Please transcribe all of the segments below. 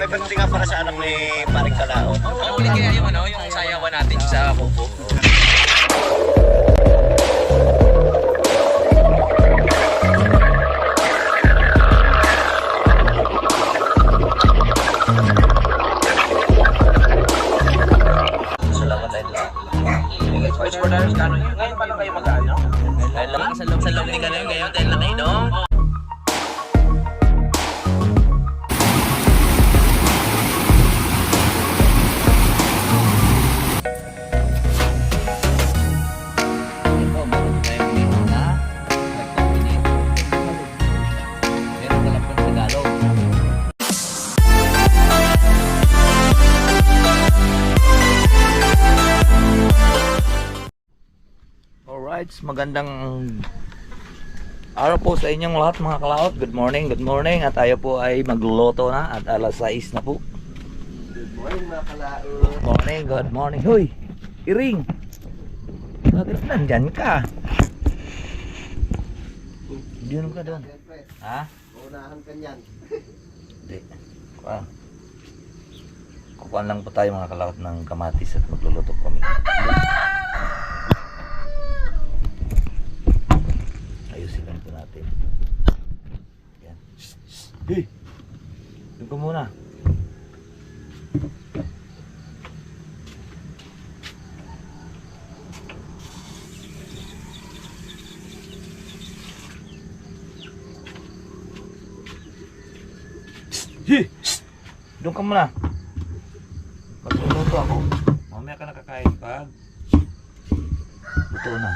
birthday nga para sa anak ni Paring Kalao. Uli kaya yung yung sayawan natin sa kubo. Salamat tayo lang. Ngayon pa lang kayo mag-ano? Dahil lang sa loob ni Kanayo ngayon dahil nakainom. Alright, magandang araw po sa inyong lahat mga kalaot. Good morning. At tayo po ay magluto na at alas 6 na po. Good morning mga kalaot. Good morning. Hoy, Iring, bakit nandyan ka? Diyan ka doon. Siyempre, Ha? unahan ka niyan. Hindi. Kukuhan lang po tayo mga kalaot ng kamatis at magluluto kami. Ayusin lang po natin. Yan. Hey! Doon ka muna. Hey! Doon ka muna. Magluluto ako. Mamaya ka nakakain pag luto na.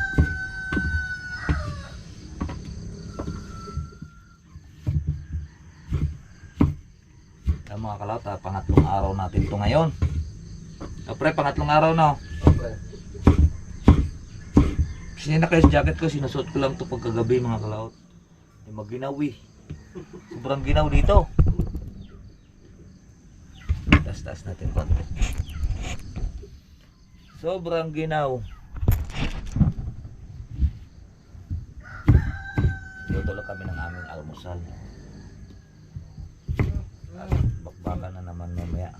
Mga kalaot, pangatlong araw natin ito ngayon. Pre, pangatlong araw na. Okay. Sinakay sa jacket ko, sinusuot ko lang ito pagkagabi mga kalaot. May maginawi. Sobrang ginaw dito. Taas natin konti. Sobrang ginaw. Luto lang kami ng aming almusal. Bakbakan na naman mamaya.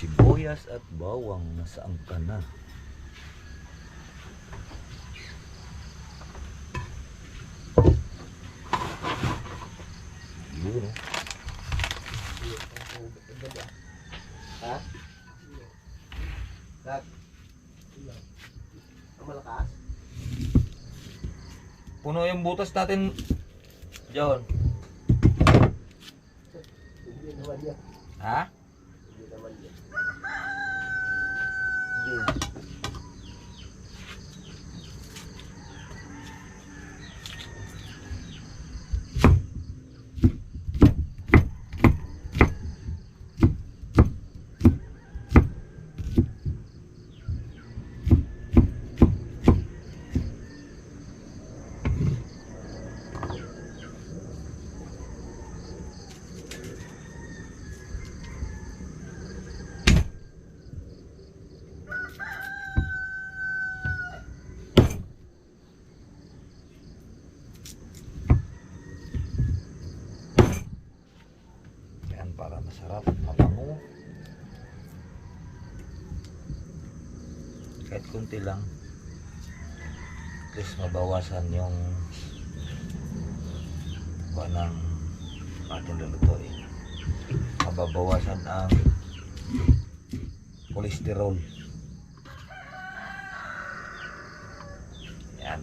Sibuyas at bawang, nasaan ka na? Yun, oh. Ha? Dad? Ang malakas? Puno yung butas natin, John. Hindi naman yan. Ha? Hindi naman yan. Hindi. Para masarap, mabango. Kahit kunti lang, at least mabawasan yung ng ating lulutuin. Mababawasan ang cholesterol. Yan.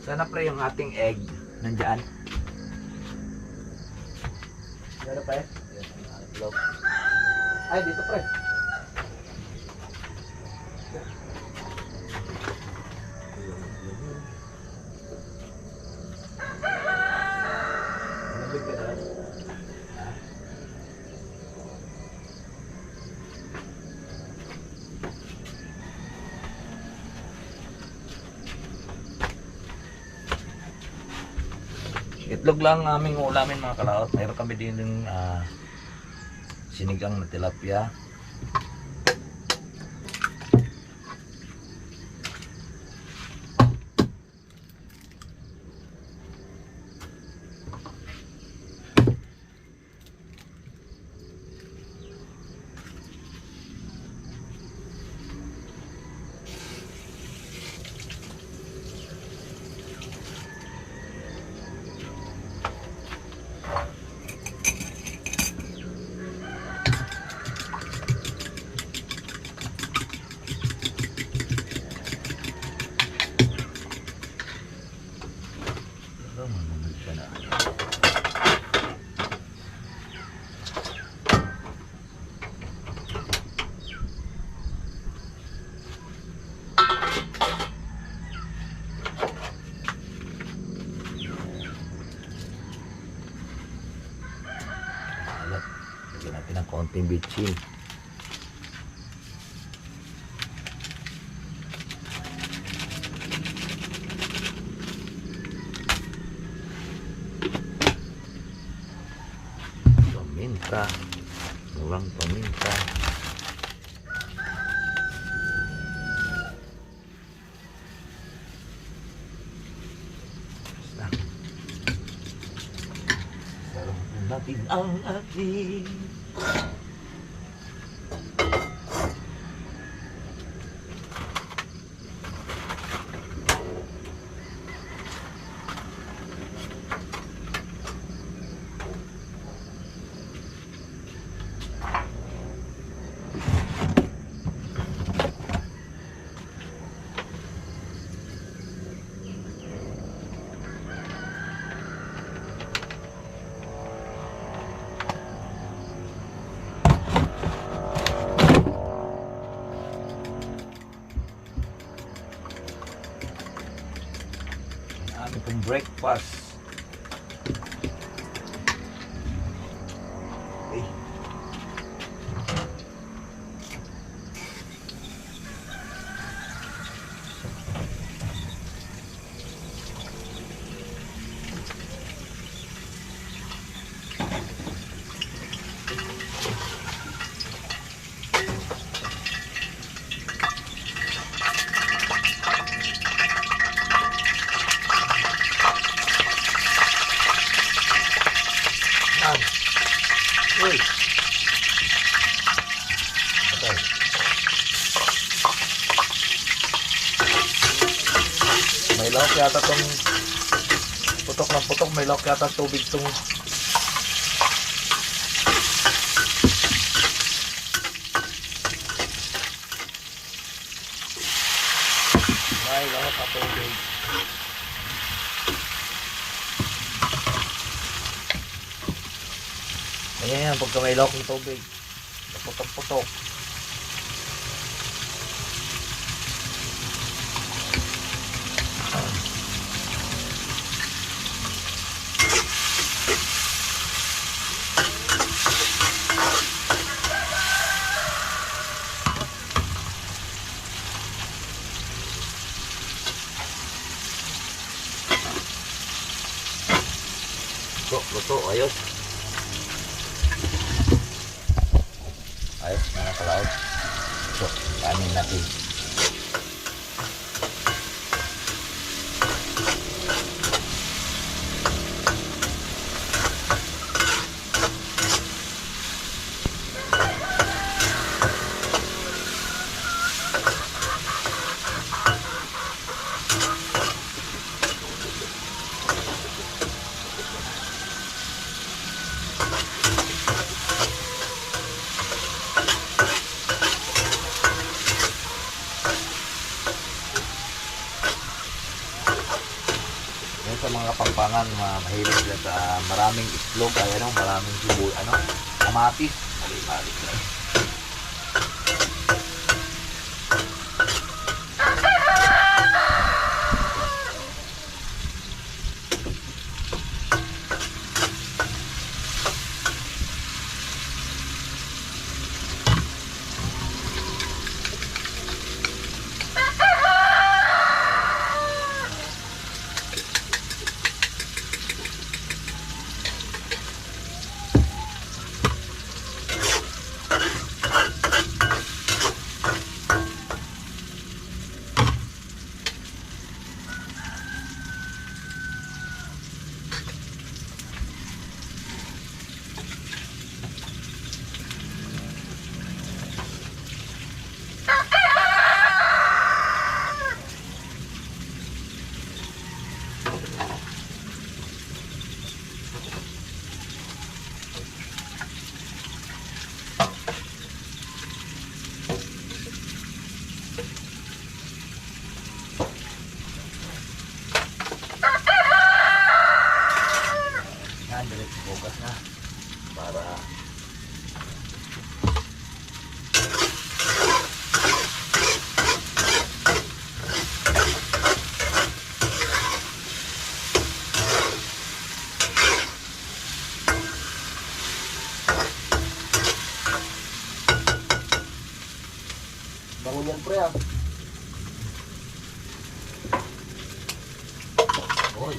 Sana pre yung ating egg nandyan. Meron pa eh? Yan ang itlog. Ay, dito pre. Itlog lang ang aming ulamin mga kalaot. Mayroon kami din ng sinigang na tilapia. Lagyan natin ng konting bitchin. Paminta. Murang paminta. Basta. Sarap natin ang ating aming breakfast. Okay. Uy. Okay. May lawak yata tong putok na putok. May lawak yata tubig tong may lawak na tubig. Ayan, pagka may lawak ng tubig, putok-putok. Luto, ayos. Ayos mga kalaot. So, kanin natin. Sa mga Kapampangan, mahilig sila sa maraming itlog, ay maraming subo, kamatis. Mali-mali lang. pre ah. Oy.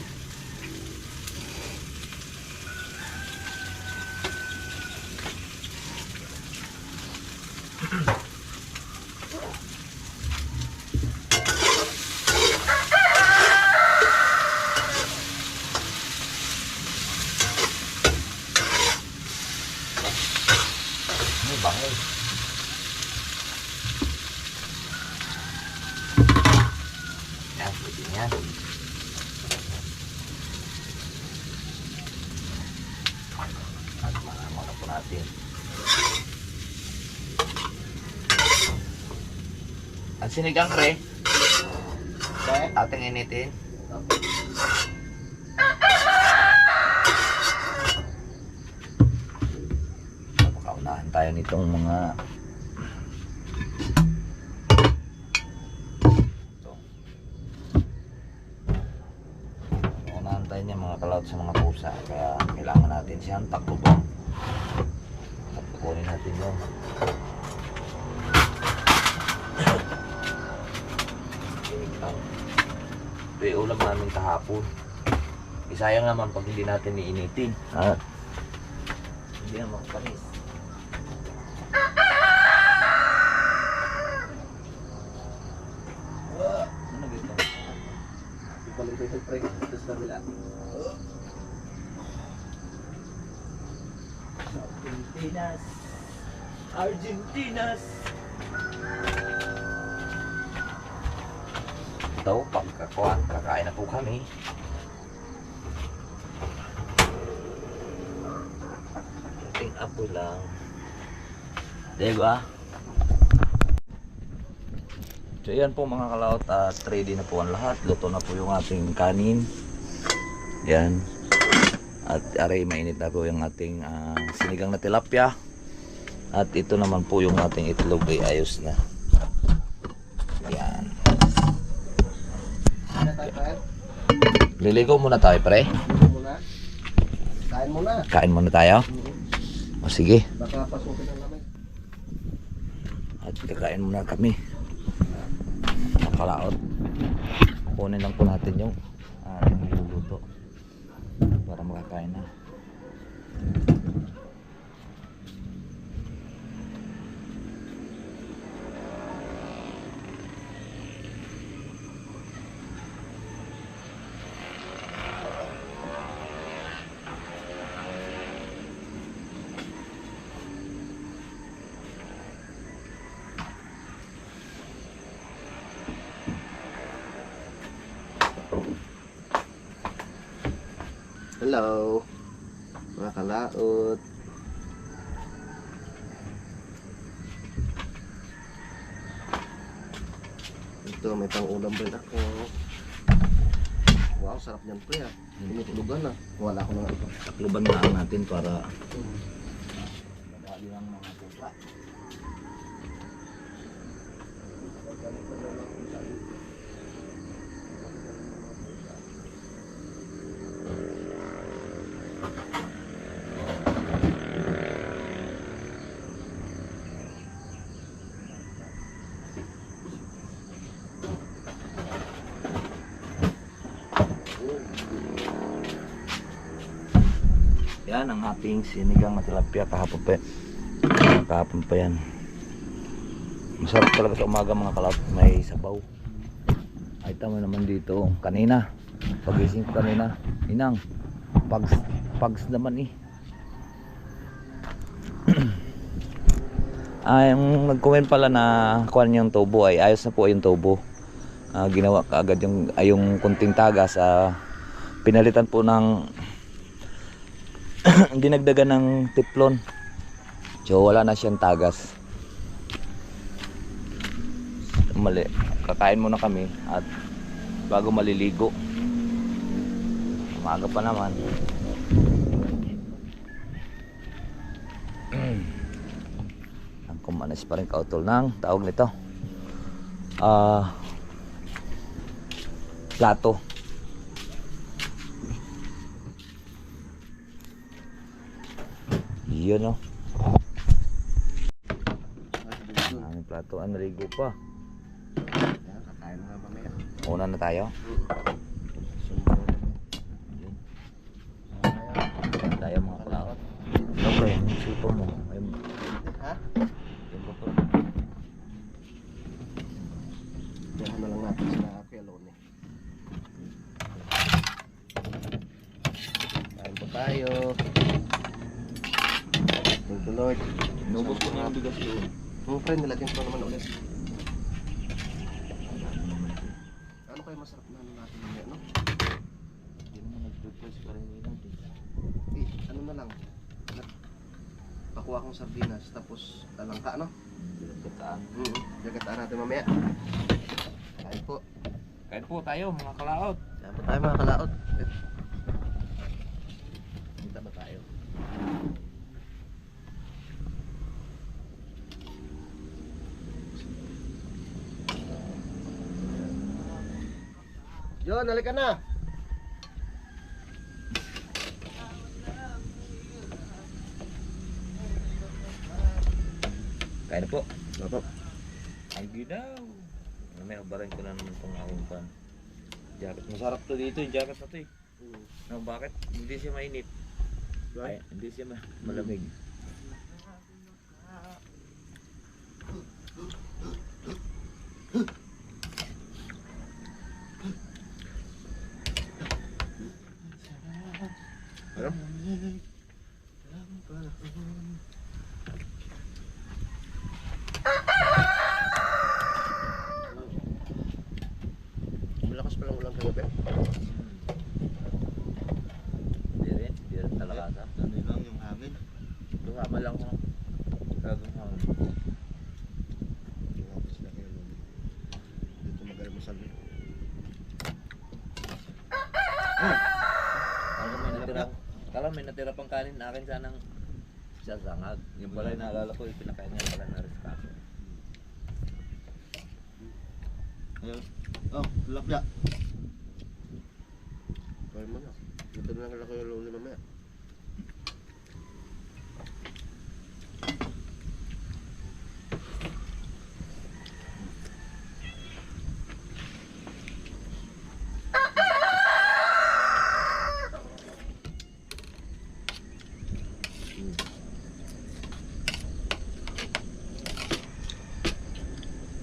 Ini bangun. Yan, pwede yan. At muna po natin. Ang sinigang pre, Okay. ating initin. Makaunahan tayo nitong mga ito. Unahan tayo niya mga kalaot sa mga pusa, kaya kailangan natin siyang takbubong. At kukunin natin yung ito yung ulam namin kahapon. Isayang naman pag hindi natin iinitin. Ha? Hindi na makapanis. Ano gito? Ibalik ko yung pre. Ito sa kabila. Argentinas. Argentinas. Ito, pagkakuhan, kakain na po kami. Ting apo lang. Diba? So yan po mga kalaot, at ready na po ang lahat. Luto na po yung ating kanin. Yan. At aray, mainit na po yung ating sinigang na tilapia. At ito naman po yung ating itlog ay ayos na. Yan. Ano tayo pre? Liligo muna tayo pre. Ito muna. Kain muna. Kain muna tayo. O sige. Baka pasukin ang lamay. At kakain muna kami. Nakalaot. Kunin lang po natin yung ating niluluto para makakain na. Hello. Mga kalaot. Ito, may pang-ulam rin ako. Wow, sarap niyan pre ah. Tinutulugan na. Wala ko na nga ito. Takluban na lang natin para madali lang mga pusa. Yan ang ating sinigang na tilapia kahapon pa. Kahapon pa yan. Masarap talaga sa umaga mga kalap. May sabaw. Ay tama naman dito. Kanina. Pagising ko kanina. Inang. Pags naman eh. Yung nag-comment pala na kuhan yung tubo ay ayos na po yung tubo. Ginawa kaagad yung kunting tagas. Pinalitan po ng dinagdagan ng tiplon. So wala na siyang tagas. Kakain muna kami at bago maliligo. Umaga pa naman. Ang kumanas pa rin kautol ng tawag nito. Plato. Yun o. Ang plato ang naligo pa. Una na tayo. Yun. Tayo mga kalaot. Okay, yung sipo mo. Ayun. Ha? Yung buto. Diyan na lang natin sa pelone. Kain po tayo. Thank you Lord. Inubos ko na yung bigas doon. Friend, nilagyan ko naman ulit. Ano kayo masarap na ano natin mamaya, no? Hindi naman nag-request pa rin yun natin. Ano na lang. Pakuha akong sardinas, tapos talangka, no? Pinagsaan. Gagataan natin mamaya. Kain po. Kain po tayo mga kalaot. Kain po tayo mga kalaot. Kita ba tayo? Yon, halika na! Kain na po. Opo. Ang gidaw. May abarin ko na naman itong aking pan. Jacket. Masarap to dito yung jacket na to eh. No, bakit? Hindi siya mainit. Ay, hindi siya malamig. Ano? Malakas palang ulang kagabi. Hindi rin talaga sa. Ano lang yung hangin? Lumama lang mo. Talagang hangin. Yung hapis na kayo. Dito magalamasal. Kala may natira pang kanin akin sanang sasangag. Yung pala yung naalala ko, yung pinakain niya pala na rescato. Ayun. Oh, lapya. Kaya mo na. Dito na lang ako yung lolo mamaya.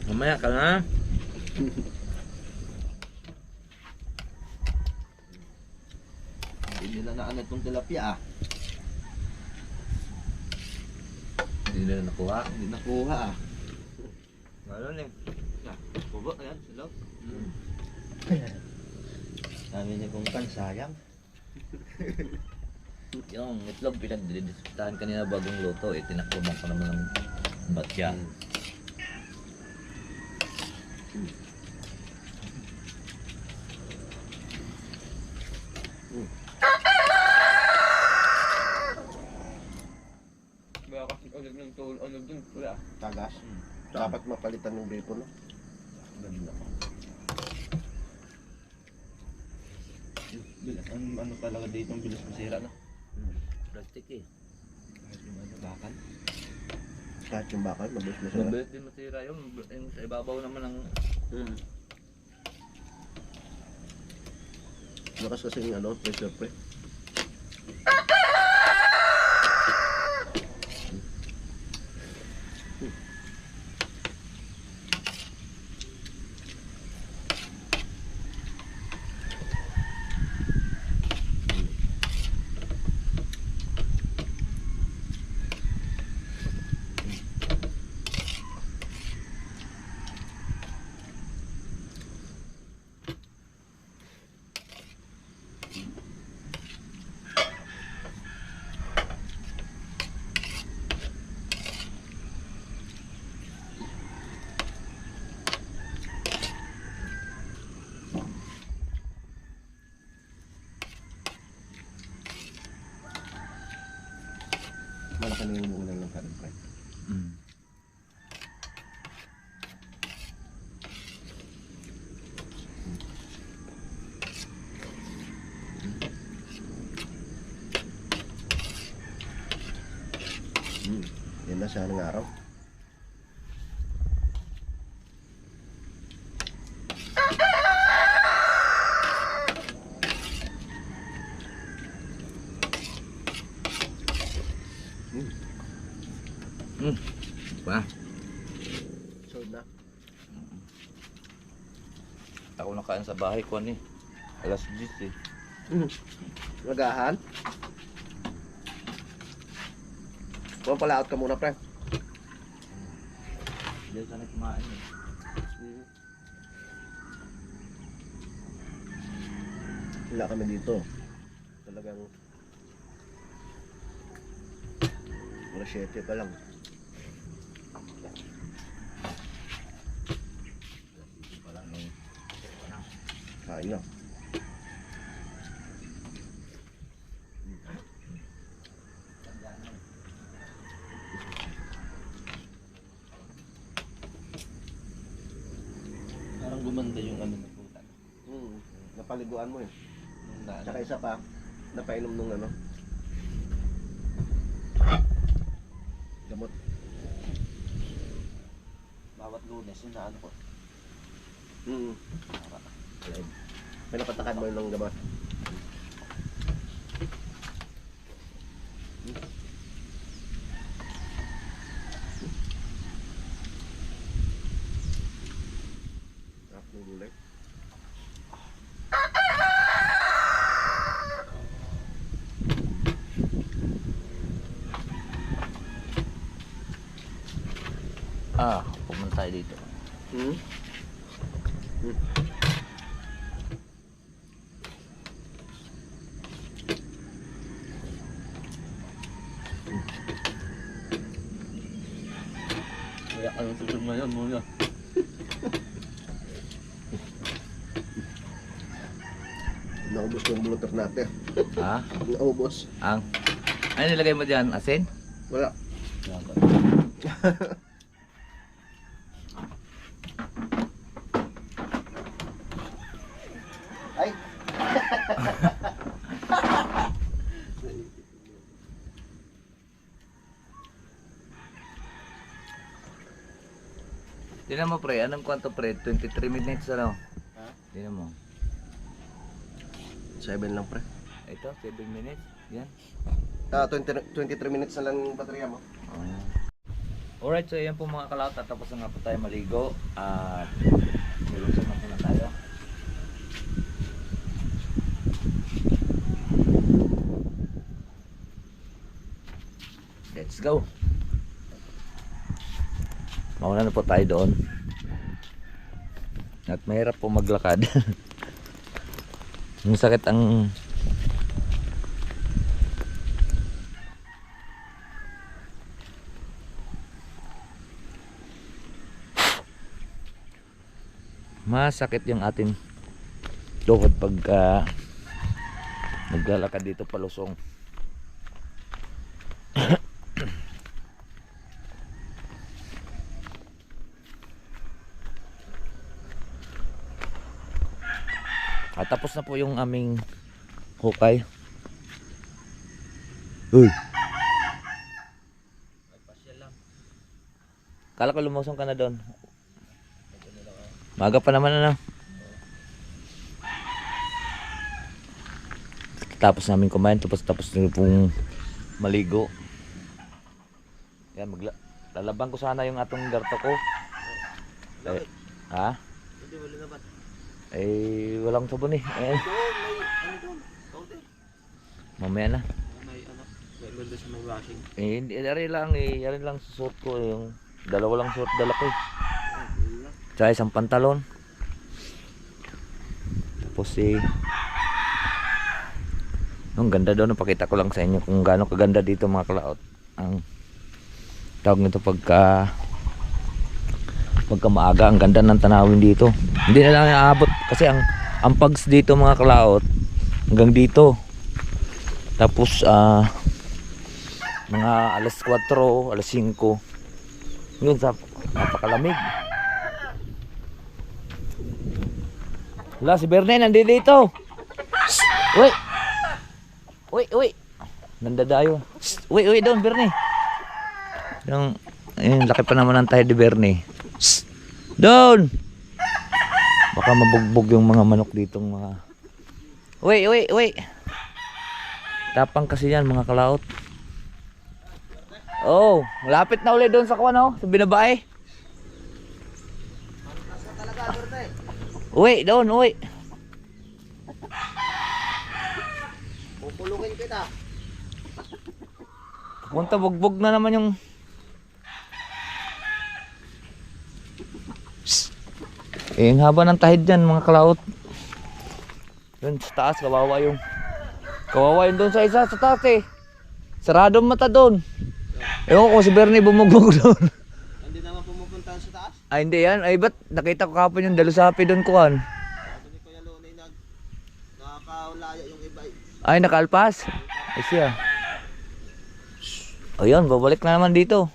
Mamaya ka na. Hindi nila naanat itong tilapia ah. Hindi nila nakuha. Hindi nakuha ah. Gano'n eh. Kubo, ayan, silog. Dami niya kung kan, sayang. Yung itlog pinagdidisitahan kanina bagong luto, eh tinakbuhan ko naman ng batya. Baka kasi ulit ng tool, ano dun, wala. Tagas. Dapat mapalitan yung bacon, no? Ganda. Bilas, ano talaga dito ang bilas masira, no? Plastic eh. Kahit yung ano, bakal. Kahit yung bakal, mabilis masira. Mabilis din matira yung sa ibabaw naman ng... Lakas kasi yung ano, pressure pre. Malaki na yung ulan ng karin pre. Yan na siya ng araw. Pa. So na. Ako nakain sa bahay ko ni. Alas 10 eh. Magahan. Kung pala out ka muna, pre. Diyan sana kumain eh. Wala kami dito. Talagang alas 7 pa lang. Kain na. Parang gumanda yung ano ng puta. Napaliguan mo eh. Nung daan. Tsaka isa pa, napainom nung ano. Gamot. Bawat Lunes yung naano ko. May napatakad mo yung gamot. Sarap ng gulay. Pumunta tayo dito. Kaya anong susog ngayon muna. Naubos ko yung bulutok natin. Ha? Naubos. Ang? Ano nilagay mo dyan? Asin? Wala. Ay! Tignan mo pre, anong kwanto pre? 23 minutes ano? Ha? Tignan mo. 7 lang, pre. Ito, 7 minutes. Yan. 23 minutes na lang yung baterya mo. Alright, so yan po mga kalaot. Tapos na nga po tayo maligo. At nilusog na muna tayo. Let's go. Mauna na po tayo doon. At mahirap po maglakad. Ang sakit ang masakit yung ating tuhod pag naglalakad dito palusong. At tapos na po yung aming hukay. Uy. Kala ko lumusong ka na doon. Maga pa naman ano. Tapos namin kumain, tapos na pong maligo. Yan, lalabang ko sana yung atong garto ko. Eh, ha? Hindi, wala naman. Eh, walang sabon eh. Ayan. Doon, may ano doon? Kaunti. Mamaya na. May ano, may doon sa may washing. Eh, hindi, yari lang susuot ko yung dalawa lang suot dala ko eh. Tsaka isang pantalon. Tapos ang ganda daw, napakita ko lang sa inyo kung gaano kaganda dito mga kalaot. Ang tawag nito pagka maaga, ang ganda ng tanawin dito. Hindi na lang aabot kasi ang pags dito mga kalaot hanggang dito. Tapos mga alas 4, alas 5 yun, napakalamig. Wala, si Berne nandito. Uy! Uy! Nandadayo. Uy, doon Berne. Yung laki pa naman ng tayo di Berne. Doon! Baka mabugbog yung mga manok ditong mga... Uy! Tapang kasi yan mga kalaot. Oh, lapit na ulit doon sa kuwan oh, sa binabae. Uwi, doon, uwi. Pupulungin kita. Punta, bugbog na naman yung... Eh, ang haba ng tahid dyan, mga kalaot. Doon sa taas, kawawa yung doon sa isa, sa taas eh. Sarado ang mata doon. Ewan ko si Bernie bumugbog doon. Hindi naman pumupunta sa taas. Ay, hindi yan. Ay, ba't nakita ko kapon yung dalusapi doon kuhan? Sabi ni Kuya Lonay nakakaulaya yung iba. Ay, nakaalpas. Ay siya. Ayun, babalik na naman dito.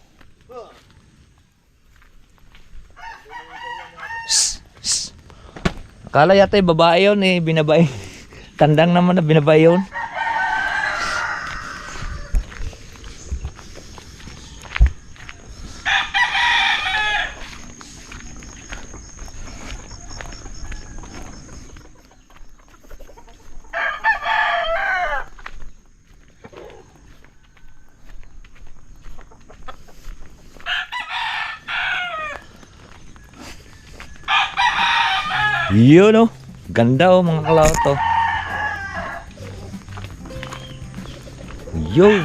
Akala yata yung babae yun eh, binabay. Tandang naman na binabay yun. Yun oh, ganda oh mga kalawat oh. Yun.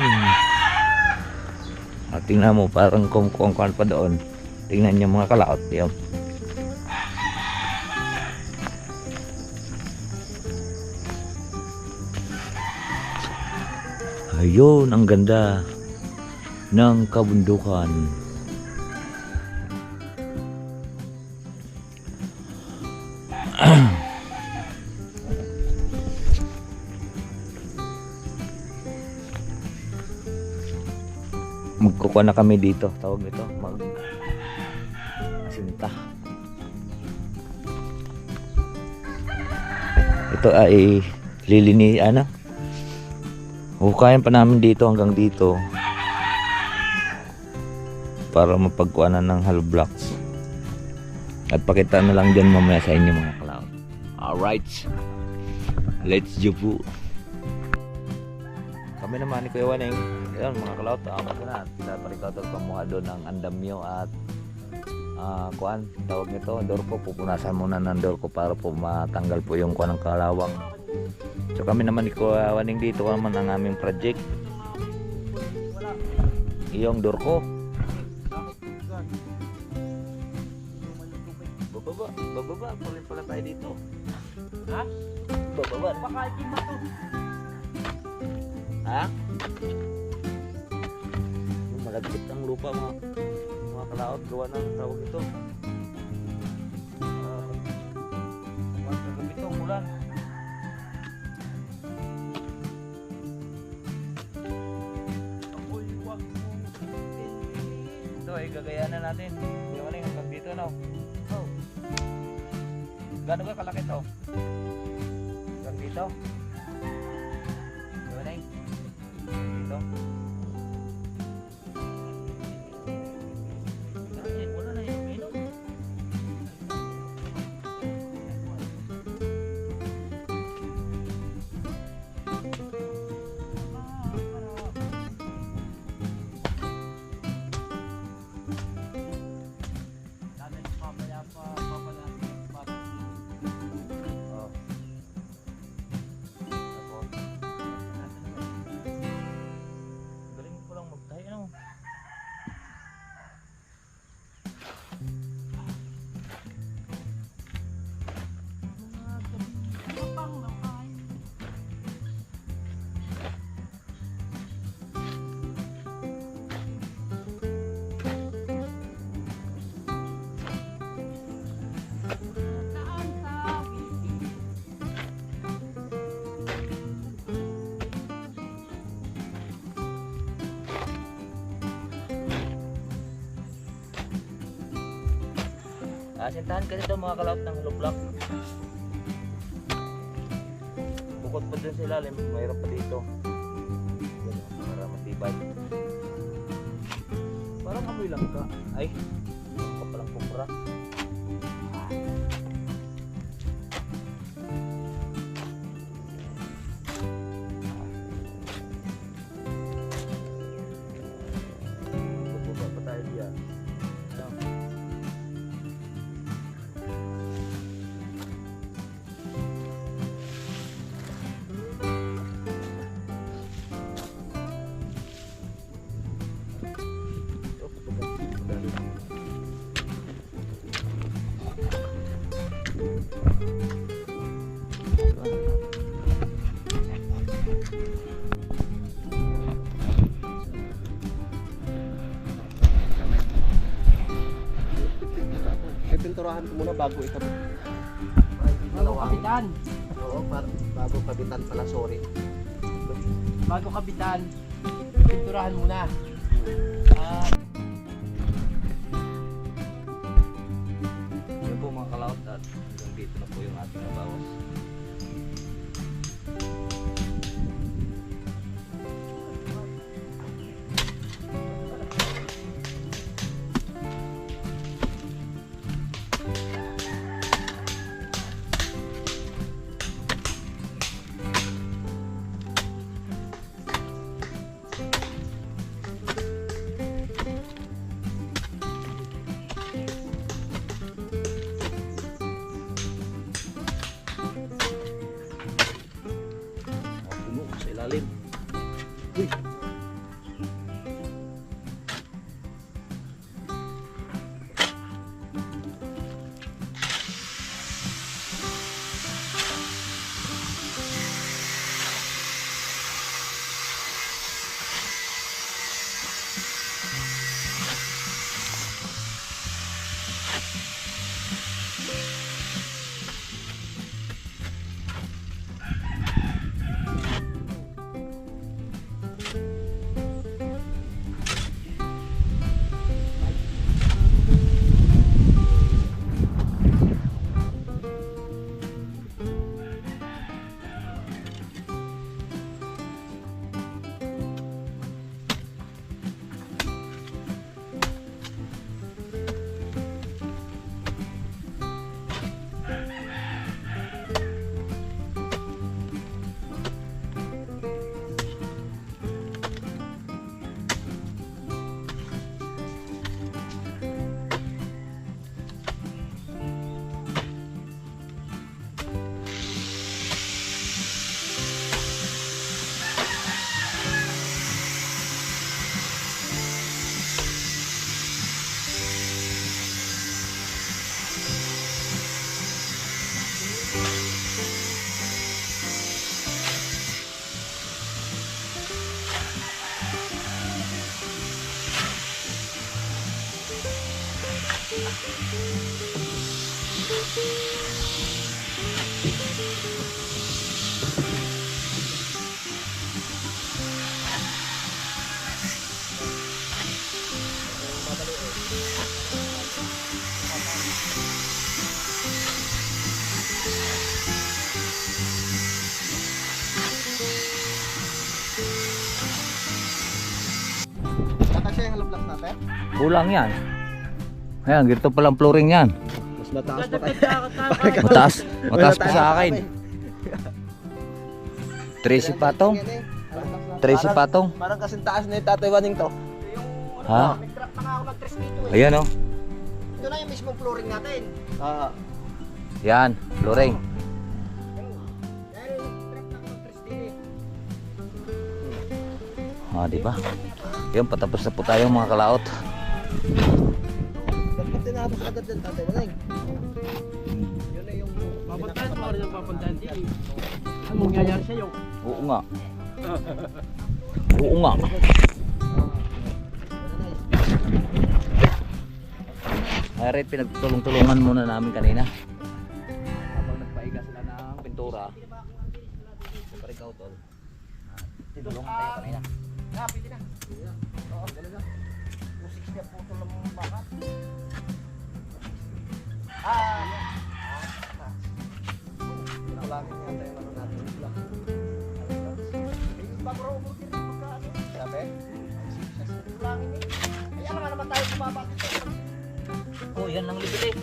At tingnan mo, parang kumkuhan pa doon. Tingnan niyo mga kalawat yun. Ayun, ang ganda ng kabundukan. Magkukuha na kami dito, tawag nito, asinta. Ito ay lilini, ano? Hukayan pa namin dito hanggang dito para mapagkuhanan ng hollow blocks. At pakita na lang dyan mamaya sa inyo mga kalaw. Alright, let's do po. Kami naman ni Kuya Waning, yun mga kalaw, tama ko na. Parikaw pamuha doon ng andamyo at kuan, tawag nito, dorko. Pupunasan muna ng dorko para po matanggal po yung kuan ng kalawang. So kami naman ni Kuya Waning dito naman ang aming project. Iyong dorko. Bababa, pulin pala tayo dito. Ha? Bababa. Baka itim na to. Ha? Malagkit ang lupa mga kalaot. Gawa ng tawag ito. Magkagabi ito, ulan. Ito ay gagayanan natin. Yung ano yung hanggang dito no? Oh. Gano'n ka kalaki to? Hanggang dito? Yung ano yung dito? Wala na yung minom. Sintahan kasi ito mga kalaot ng hollow block. Bukod pa dun sa ilalim, mayroon pa dito. Para matibay. Parang amoy lang ka. Ay, ka palang kupra. pipinturahan ko muna bago ikabit. Bago kapitan. Oo, bago kabitan pala, sorry. Bago kapitan. Pinturahan muna. Yun po mga kalaot at hanggang dito na po yung ating nabawas. Puno sa ilalim. Uy. Kakasya yung halong block natin? Kulang yan. Ayan, ganito palang flooring yan. Mas mataas pa tayo. Mataas pa sa akin. Tracy Patong. Tracy Patong. Parang kasing taas na yung Tatay Waning to. Ha? Nag-drop na nga ako ng 3 dito eh. Ayan oh. Ito na yung mismong flooring natin. Yan, flooring. Dahil nag-drop na ako ng 3 dito eh. Ah, di ba? Yan, patapos na po tayo mga kalaot. Dapat tinapos agad din Tatay Waning. Yun na yung Papuntahan mo rin ang papuntahan dito eh. Ano mangyayari sa'yo? Oo nga. Oo nga. Ay, pinagtulong-tulungan muna namin kanina. Habang nagpaiga sila ng pintura. Siyempre ikaw, tol. Tinulungan tayo kanina. Pwede na. Oo, gano'n na. 260 ang puto lang mong bakat. Kulangin nga tayo ano natin. Bago raw umuti rin pagka ano. Sabi? Kulangin eh. Kaya nga naman tayo bumaba dito. Oh, yan lang libit eh.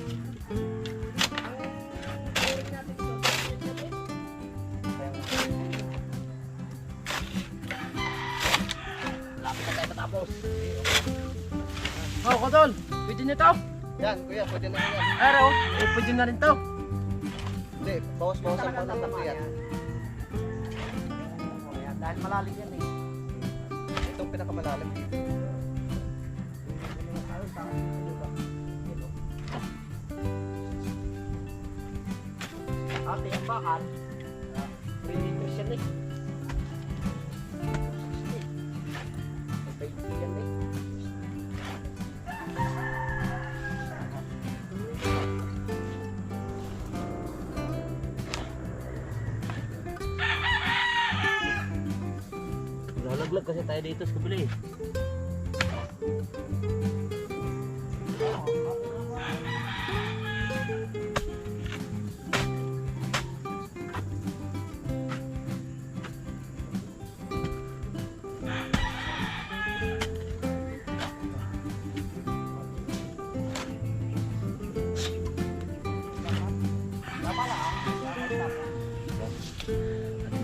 Flooring natin dito. Lapit na tayo matapos. Oh, Kodol. Pwede na to. Yan, kuya, pwede na yan. Araw. Eh, pwede na rin to. Hindi, bawas-bawasan pa ng tatlo yan. Dahil malalim yan eh. Itong pinakamalalim dito. Ate, ang bakal. 3 liters yan eh. 50 yan eh. Nalaglag kasi tayo dito sa kabili.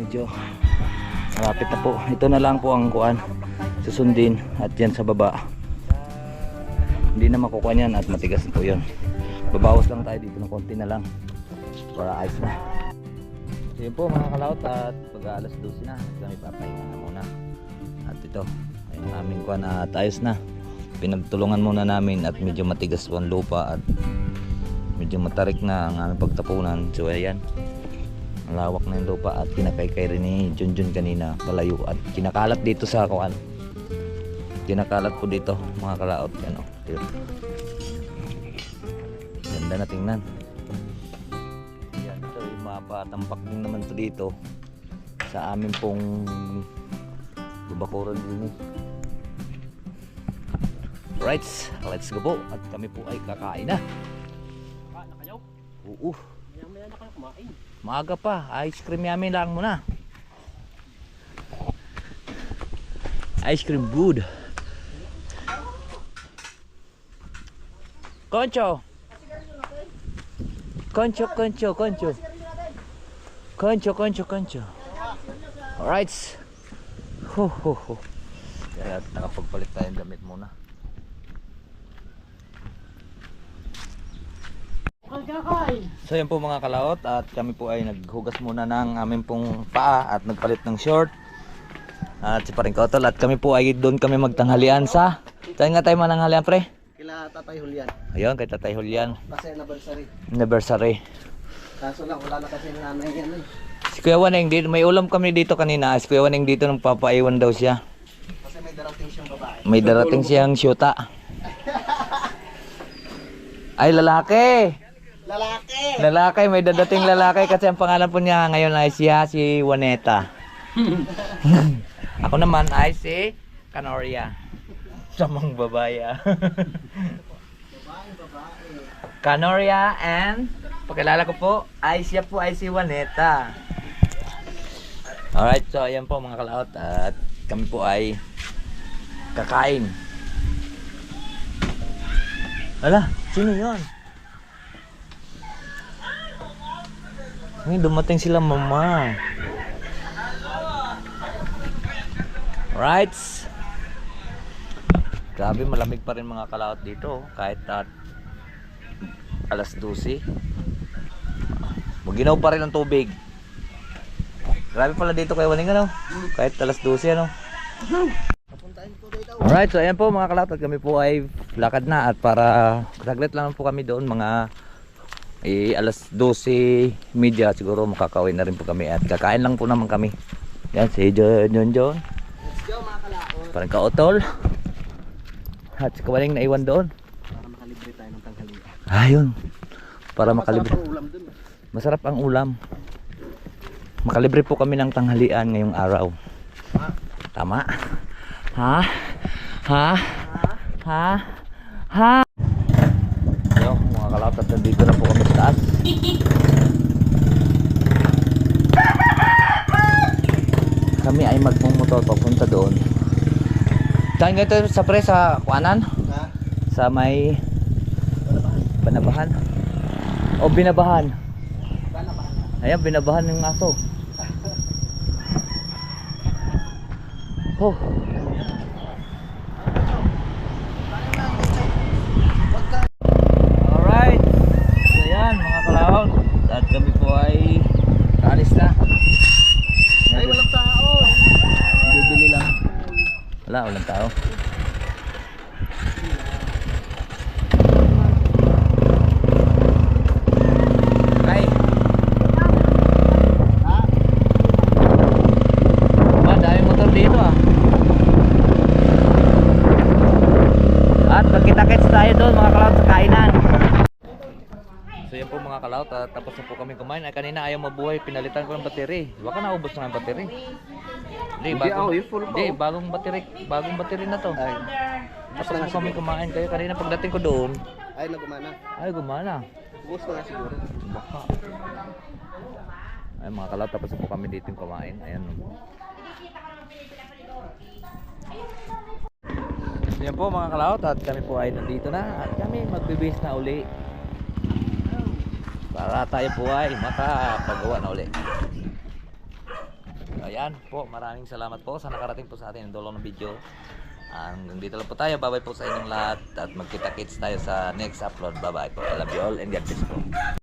Medyo malapit na po. Ito na lang po ang kuan susundin at yan sa baba hindi na makukuha yan at matigas po yun. Babawas lang tayo dito ng konti na lang para ayos na. So yun po mga kalaot, at pag alas 12 na kami papahinga na muna. At ito yung aming kuan at ayos na. Pinagtulungan muna namin at medyo matigas po ang lupa at medyo matarik na ang aming pagtapunan. So ayan, malawak na yung lupa at kinakaykay rin ni Junjun kanina palayo at kinakalat dito sa kuan. Kinakalat po dito mga kalaot. Yan o. Ganda na tingnan. Yan, ito yung mapatampak din naman ito dito sa amin pong Babakuran din eh. Right, let's go po. At kami po ay kakain na. Na kayo? Oo. Maya na kayo kumain. Maaga pa, ice cream yamin lang muna. Ice cream good. Concho. Concho, concho, concho. Concho, concho, concho. Alright. Ho, ho, ho. Kaya nakapagpalit tayong damit muna. So yan po mga kalaot, at kami po ay naghugas muna ng aming pong paa at nagpalit ng short. At si Paring Kautol, at kami po ay doon kami magtanghalian sa... Saan nga tayo mananghalian, pre? Kila Tatay Julian. Ayun, kay Tatay Julian. Kasi anniversary. Anniversary. Kaso lang, wala na kasi nanay yan eh. Si Kuya Waneng, dito, may ulam kami dito kanina. Si Kuya Waneng dito nung papaiwan daw siya. Kasi may darating siyang babae. May darating siyang syuta. Ay, lalaki! Lalaki! Lalaki, may dadating lalaki kasi ang pangalan po niya ngayon ay siya, si Juaneta. Ako naman ay si Canoria. Samang babaya. Canoria, and pakilala ko po ay siya po ay si Juaneta. Alright, so ayan po mga kalaot, at kami po ay kakain. Ala, sino yun? Ay, dumating sila mama. Right. Grabe, malamig pa rin mga kalaot dito kahit at alas 12. Maginaw pa rin ang tubig. Grabe pala dito kay Waling ano. Kahit alas 12 ano. Papuntahin ko dito. Alright, so ayan po mga kalaot, at kami po ay lakad na, at para saglit lang po kami doon mga alas 12:30 siguro makakauwi na rin po kami, at kakain lang po naman kami. Yan si John. Let's go mga kalaot. Parang Kautol. At si Kawaling naiwan doon. Para makalibre tayo ng tanghalian. Ayun. Para makalibre. Masarap ang ulam dun. Masarap ang ulam. Makalibre po kami ng tanghalian ngayong araw. Tama? Ha? Ha? Ha? Ha? Yo, mga kalawat, at nandito na po kami sa taas. Kami ay magmumotor papunta doon. Saan nga ito sa pre, sa kuanan? Ha? Sa may Banabahan? O Binabahan? Ayan, Binabahan ng aso. Oh. Alright. So yan mga kalawat, at kami po ay kaalis na. Ay, walang tao. Bibili lang. Wala, walang tao. Ay. Ba, dami motor dito ah. At magkita-kits tayo doon mga kalawat sa kainan. So yan po mga kalawat, tapos na po kami kumain. Ay, kanina ayaw mabuhay, pinalitan ko ng battery. Baka naubos na ang battery. Hindi, Hindi, oh, yung full pa, Hindi, oh. bagong battery na to. Ay, Tapos po kami kumain kayo kanina pagdating ko doon. ay nagumana. Ay, gumana. Gusto na siguro. Baka. Ay mga kalawat, tapos po kami dito yung kumain. Ayan. Yan po mga kalawat, at kami po ay nandito na. At kami magbibis na uli. Para tayo po ay makapagawa na uli. Ayan po, maraming salamat po sa nakarating po sa atin yung dulo ng video. Hanggang dito lang po tayo. Bye bye po sa inyong lahat. At magkita-kits tayo sa next upload. Bye bye po. I love you all and God bless po.